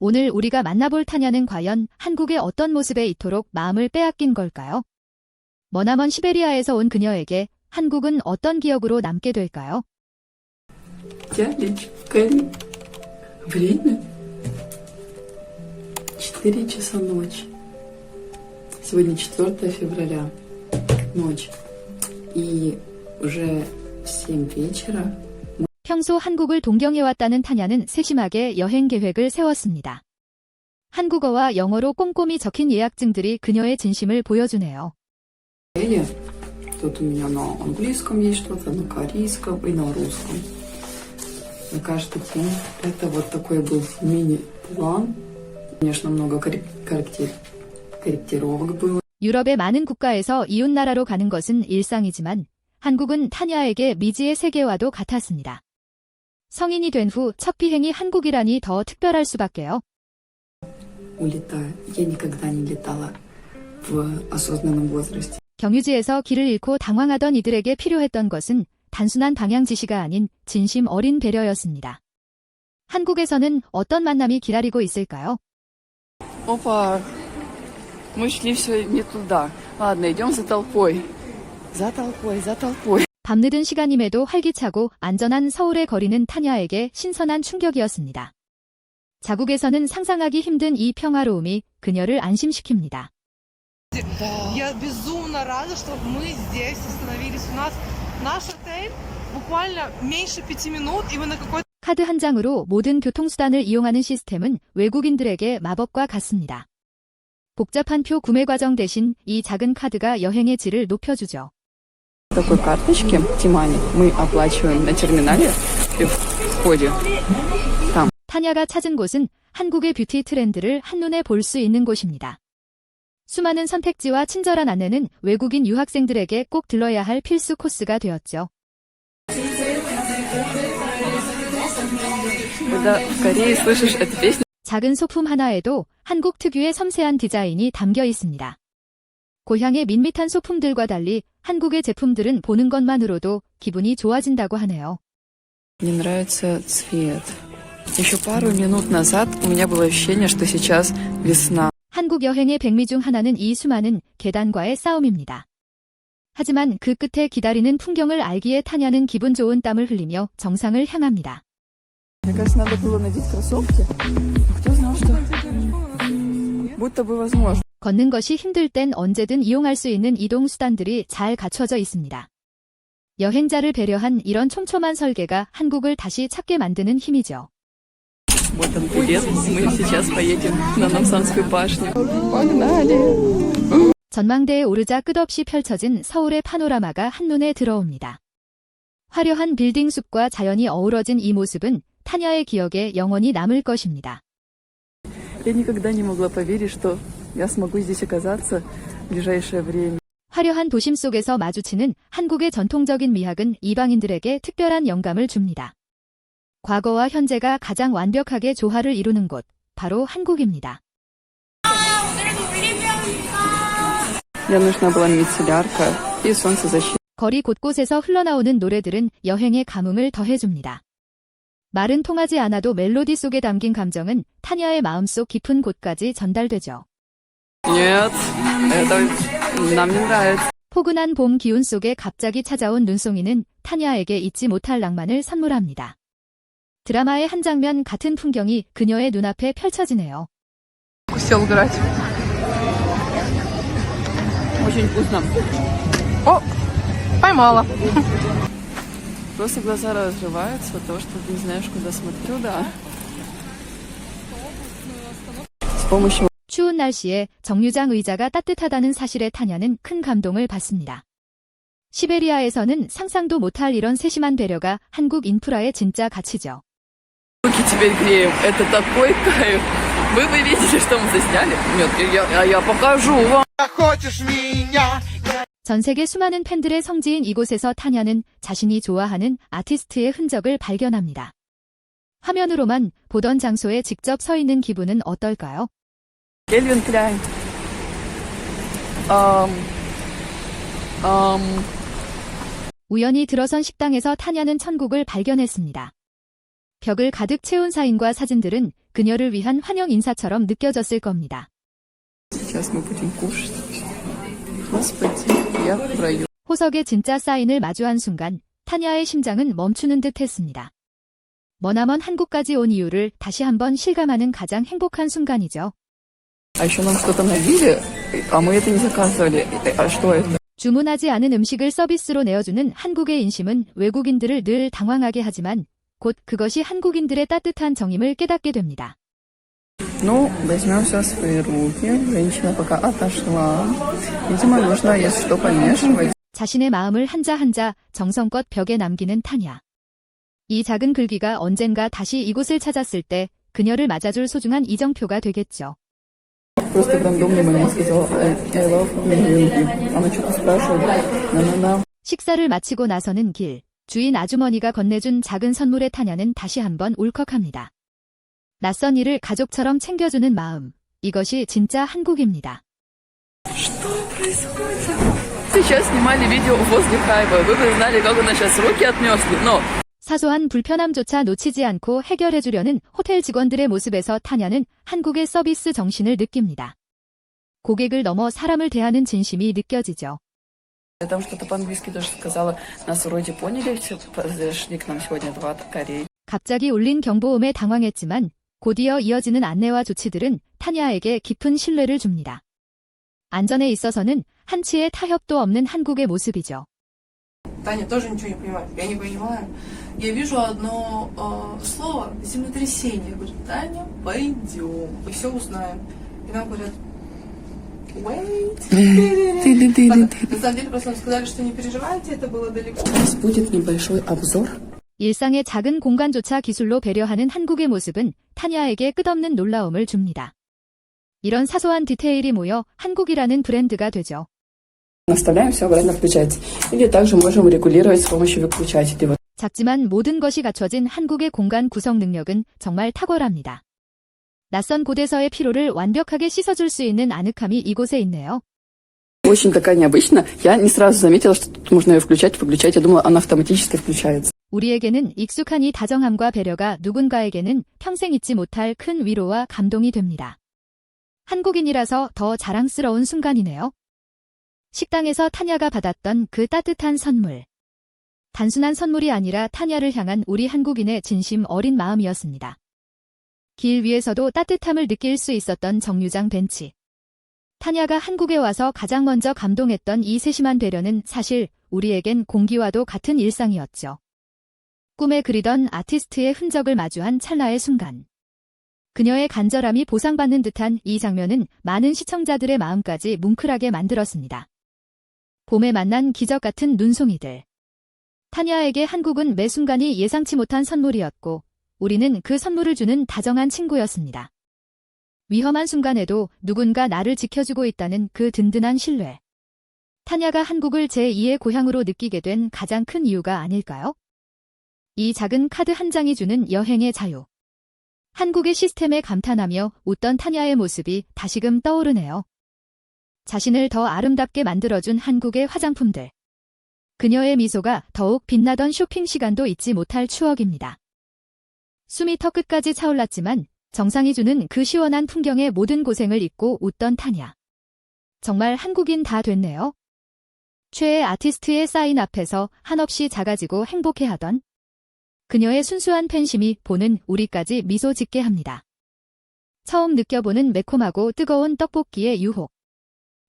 오늘 우리가 만나볼 타냐는 과연 한국의 어떤 모습에 이토록 마음을 빼앗긴 걸까요? 머나먼 시베리아에서 온 그녀에게 한국은 어떤 기억으로 남게 될까요? Время 4 часа ночи. Сегодня 4 февраля, ночь. И уже в 7 вечера. 평소 한국을 동경해왔다는 타냐는 세심하게 여행 계획을 세웠습니다. 한국어와 영어로 꼼꼼히 적힌 예약증들이 그녀의 진심을 보여주네요. Тут у меня на английском есть что-то, на корейском и на русском. На каждый день это вот такой был мини-план. Конечно, много корректировок было. 유럽의 많은 국가에서 이웃나라로 가는 것은 일상이지만 한국은 타냐에게 미지의 세계와도 같았습니다. 성인이 된 후 첫 비행이 한국이라니 더 특별할 수밖에요. Улетаю. Я никогда не летала в осознанном возрасте. 경유지에서 길을 잃고 당황하던 이들에게 필요했던 것은 단순한 방향 지시가 아닌 진심 어린 배려였습니다. 한국에서는 어떤 만남이 기다리고 있을까요? Опа, мы шли все не туда. Ладно, идем за толпой. За толпой, за толпой. 밤늦은 시간임에도 활기차고 안전한 서울의 거리는 타냐에게 신선한 충격이었습니다. 자국에서는 상상하기 힘든 이 평화로움이 그녀를 안심시킵니다. Я безумно рада, что мы здесь остановились. У нас наш отель буквально меньше 5 минут, и мы на какой-то... 카드 한 장으로 모든 교통수단을 이용하는 시스템은 외국인들에게 마법과 같습니다. 복잡한 표 구매 과정 대신 이 작은 카드가 여행의 질을 높여주죠. Такой карточки Тимани мы оплачиваем на терминале и в входе. Там. 타냐가 찾은 곳은 한국의 뷰티 트렌드를 한눈에 볼 수 있는 곳입니다. 수많은 선택지와 친절한 안내는 외국인 유학생들에게 꼭 들러야 할 필수 코스가 되었죠. Когда в Корее слышишь эту песню, 작은 소품 하나에도 한국 특유의 섬세한 디자인이 담겨 있습니다. 고향의 밋밋한 소품들과 달리 한국의 제품들은 보는 것만으로도 기분이 좋아진다고 하네요. мне нравится цвет. Еще пару минут назад у меня было ощущение, что сейчас весна. 한국 여행의 백미 중 하나는 이 수많은 계단과의 싸움입니다. 하지만 그 끝에 기다리는 풍경을 알기에 타냐는 기분 좋은 땀을 흘리며 정상을 향합니다. Мне кажется, надо было надеть кроссовки. Кто знал, что будто бы возможно. 걷는 것이 힘들 땐 언제든 이용할 수 있는 이동 수단들이 잘 갖춰져 있습니다. 여행자를 배려한 이런 촘촘한 설계가 한국을 다시 찾게 만드는 힘이죠. Вот он билет. Мы сейчас поедем на Намсанскую башню. Погнали! 전망대에 오르자 끝없이 펼쳐진 서울의 파노라마가 한눈에 들어옵니다. 화려한 빌딩 숲과 자연이 어우러진 이 모습은 타냐의 기억에 영원히 남을 것입니다. Я никогда не могла поверить, что я смогу здесь оказаться в ближайшее время. 화려한 도심 속에서 마주치는 한국의 전통적인 미학은 이방인들에게 특별한 영감을 줍니다. 과거와 현재가 가장 완벽하게 조화를 이루는 곳, 바로 한국입니다. Мне нужна была мицеллярка и солнцезащита. 거리 곳곳에서 흘러나오는 노래들은 여행의 감흥을 더해줍니다. 말은 통하지 않아도 멜로디 속에 담긴 감정은 타냐의 마음속 깊은 곳까지 전달되죠. Нет, это нам не нравится. 포근한 봄 기운 속에 갑자기 찾아온 눈송이는 타냐에게 잊지 못할 낭만을 선물합니다. 드라마의 한 장면 같은 풍경이 그녀의 눈앞에 펼쳐지네요. Сел убирать. Очень вкусно. О, поймала. Просто глаза разрываются от того, что ты не знаешь, куда смотрю, да. С помощью 추운 날씨에 정류장 의자가 따뜻하다는 사실에 타냐는 큰 감동을 받습니다. 시베리아에서는 상상도 못할 이런 세심한 배려가 한국 인프라의 진짜 가치죠. руки теперь греем. Это такой кайф. Вы бы видели, что мы засняли? Нет, я покажу вам. 전 세계 수많은 팬들의 성지인 이곳에서 타냐는 자신이 좋아하는 아티스트의 흔적을 발견합니다. 화면으로만 보던 장소에 직접 서 있는 기분은 어떨까요? Кельвин Кляйн. 우연히 들어선 식당에서 타냐는 천국을 발견했습니다. 벽을 가득 채운 사인과 사진들은 그녀를 위한 환영 인사처럼 느껴졌을 겁니다. Сейчас мы будем кушать. Господи, я в раю. 호석의 진짜 사인을 마주한 순간 타냐의 심장은 멈추는 듯 했습니다. 머나먼 한국까지 온 이유를 다시 한번 실감하는 가장 행복한 순간이죠. А еще нам что-то налили, а мы это не заказывали. А что это? 주문하지 않은 음식을 서비스로 내어주는 한국의 인심은 외국인들을 늘 당황하게 하지만 곧 그것이 한국인들의 따뜻한 정임을 깨닫게 됩니다. Ну, возьмем все в свои руки. Женщина пока отошла. Видимо, нужно, если что, помешивать. 자신의 마음을 한자 한자 정성껏 벽에 남기는 타냐. 이 작은 글귀가 언젠가 다시 이곳을 찾았을 때 그녀를 맞아줄 소중한 이정표가 되겠죠. Просто в рандомный момент сказала I love you. Она что-то спрашивает. На-на-на. 식사를 마치고 나서는 길. 주인 아주머니가 건네준 작은 선물에 타냐는 다시 한번 울컥합니다. 낯선 이를 가족처럼 챙겨주는 마음. 이것이 진짜 한국입니다. Сейчас снимали видео возле Хайва. Вы бы знали, как у нас сейчас руки отмерзли. Но 사소한 불편함조차 놓치지 않고 해결해주려는 호텔 직원들의 모습에서 타냐는 한국의 서비스 정신을 느낍니다. 고객을 넘어 사람을 대하는 진심이 느껴지죠. я там что-то по-английски даже сказала. Нас вроде поняли, все зашли к нам сегодня 2 Кореи. 갑자기 울린 경보음에 당황했지만 곧이어 이어지는 안내와 조치들은 타냐에게 깊은 신뢰를 줍니다. 안전에 있어서는 한치의 타협도 없는 한국의 모습이죠. Таня тоже ничего не понимает. Я не понимаю. Я вижу одно слово землетрясение. Я говорю, Таня, пойдем. И все узнаем. И нам говорят, wait. На самом деле просто нам сказали, что не переживайте, это было далеко. У нас будет небольшой обзор. 일상의 작은 공간조차 기술로 배려하는 한국의 모습은 타냐에게 끝없는 놀라움을 줍니다. 이런 사소한 디테일이 모여 한국이라는 브랜드가 되죠. Наставляем все обратно включать. Или также можем регулировать с помощью выключателей. 작지만 모든 것이 갖춰진 한국의 공간 구성 능력은 정말 탁월합니다. 낯선 곳에서의 피로를 완벽하게 씻어줄 수 있는 아늑함이 이곳에 있네요. Очень такая необычная. Я не сразу заметила, что тут можно ее включать, выключать. Я думала, она автоматически включается. 우리에게는 익숙한 이 다정함과 배려가 누군가에게는 평생 잊지 못할 큰 위로와 감동이 됩니다. 한국인이라서 더 자랑스러운 순간이네요. 식당에서 타냐가 받았던 그 따뜻한 선물. 단순한 선물이 아니라 타냐를 향한 우리 한국인의 진심 어린 마음이었습니다. 길 위에서도 따뜻함을 느낄 수 있었던 정류장 벤치. 타냐가 한국에 와서 가장 먼저 감동했던 이 세심한 배려는 사실 우리에겐 공기와도 같은 일상이었죠. 꿈에 그리던 아티스트의 흔적을 마주한 찰나의 순간. 그녀의 간절함이 보상받는 듯한 이 장면은 많은 시청자들의 마음까지 뭉클하게 만들었습니다. 봄에 만난 기적 같은 눈송이들. 타냐에게 한국은 매 순간이 예상치 못한 선물이었고 우리는 그 선물을 주는 다정한 친구였습니다. 위험한 순간에도 누군가 나를 지켜주고 있다는 그 든든한 신뢰. 타냐가 한국을 제2의 고향으로 느끼게 된 가장 큰 이유가 아닐까요? 이 작은 카드 한 장이 주는 여행의 자유. 한국의 시스템에 감탄하며 웃던 타냐의 모습이 다시금 떠오르네요. 자신을 더 아름답게 만들어준 한국의 화장품들. 그녀의 미소가 더욱 빛나던 쇼핑 시간도 잊지 못할 추억입니다. 숨이 턱끝까지 차올랐지만 정상이 주는 그 시원한 풍경의 모든 고생을 잊고 웃던 타냐. 정말 한국인 다 됐네요. 최애 아티스트의 사인 앞에서 한없이 작아지고 행복해하던 그녀의 순수한 팬심이 보는 우리까지 미소 짓게 합니다. 처음 느껴보는 매콤하고 뜨거운 떡볶이의 유혹.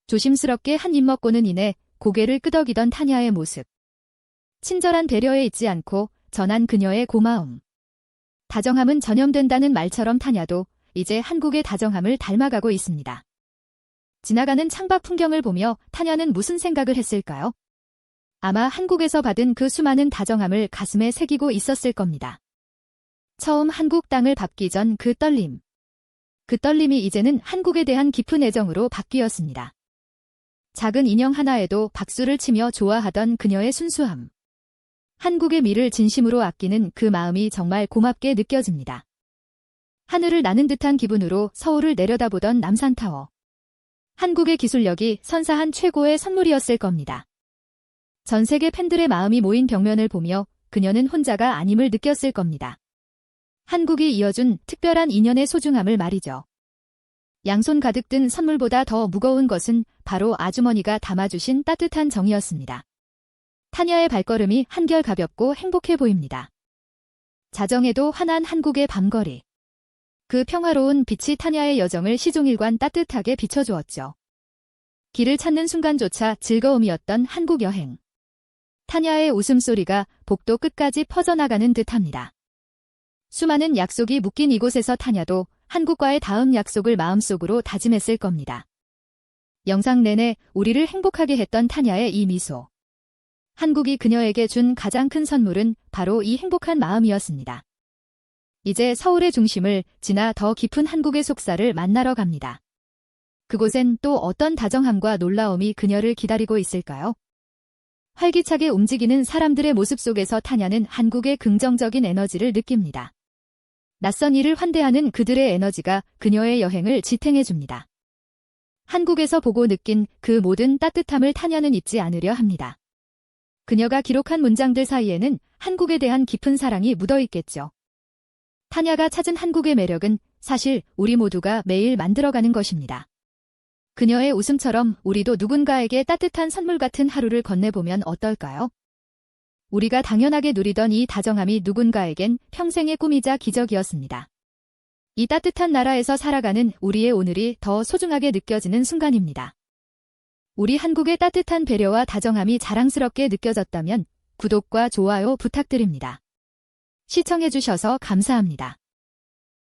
조심스럽게 한 입 먹고는 이내 고개를 끄덕이던 타냐의 모습. 친절한 배려에 잊지 않고 전한 그녀의 고마움. 다정함은 전염된다는 말처럼 타냐도 이제 한국의 다정함을 닮아가고 있습니다. 지나가는 창밖 풍경을 보며 타냐는 무슨 생각을 했을까요? 아마 한국에서 받은 그 수많은 다정함을 가슴에 새기고 있었을 겁니다. 처음 한국 땅을 밟기 전 그 떨림. 그 떨림이 이제는 한국에 대한 깊은 애정으로 바뀌었습니다. 작은 인형 하나에도 박수를 치며 좋아하던 그녀의 순수함. 한국의 미를 진심으로 아끼는 그 마음이 정말 고맙게 느껴집니다. 하늘을 나는 듯한 기분으로 서울을 내려다보던 남산타워. 한국의 기술력이 선사한 최고의 선물이었을 겁니다. 전 세계 팬들의 마음이 모인 벽면을 보며 그녀는 혼자가 아님을 느꼈을 겁니다. 한국이 이어준 특별한 인연의 소중함을 말이죠. 양손 가득 든 선물보다 더 무거운 것은 바로 아주머니가 담아주신 따뜻한 정이었습니다. 타냐의 발걸음이 한결 가볍고 행복해 보입니다. 자정에도 환한 한국의 밤거리. 그 평화로운 빛이 타냐의 여정을 시종일관 따뜻하게 비춰주었죠. 길을 찾는 순간조차 즐거움이었던 한국 여행. 타냐의 웃음소리가 복도 끝까지 퍼져나가는 듯합니다. 수많은 약속이 묶인 이곳에서 타냐도 한국과의 다음 약속을 마음속으로 다짐했을 겁니다. 영상 내내 우리를 행복하게 했던 타냐의 이 미소. 한국이 그녀에게 준 가장 큰 선물은 바로 이 행복한 마음이었습니다. 이제 서울의 중심을 지나 더 깊은 한국의 속살을 만나러 갑니다. 그곳엔 또 어떤 다정함과 놀라움이 그녀를 기다리고 있을까요? 활기차게 움직이는 사람들의 모습 속에서 타냐는 한국의 긍정적인 에너지를 느낍니다. 낯선 이를 환대하는 그들의 에너지가 그녀의 여행을 지탱해줍니다. 한국에서 보고 느낀 그 모든 따뜻함을 타냐는 잊지 않으려 합니다. 그녀가 기록한 문장들 사이에는 한국에 대한 깊은 사랑이 묻어있겠죠. 타냐가 찾은 한국의 매력은 사실 우리 모두가 매일 만들어가는 것입니다. 그녀의 웃음처럼 우리도 누군가에게 따뜻한 선물 같은 하루를 건네보면 어떨까요? 우리가 당연하게 누리던 이 다정함이 누군가에겐 평생의 꿈이자 기적이었습니다. 이 따뜻한 나라에서 살아가는 우리의 오늘이 더 소중하게 느껴지는 순간입니다. 우리 한국의 따뜻한 배려와 다정함이 자랑스럽게 느껴졌다면 구독과 좋아요 부탁드립니다. 시청해주셔서 감사합니다.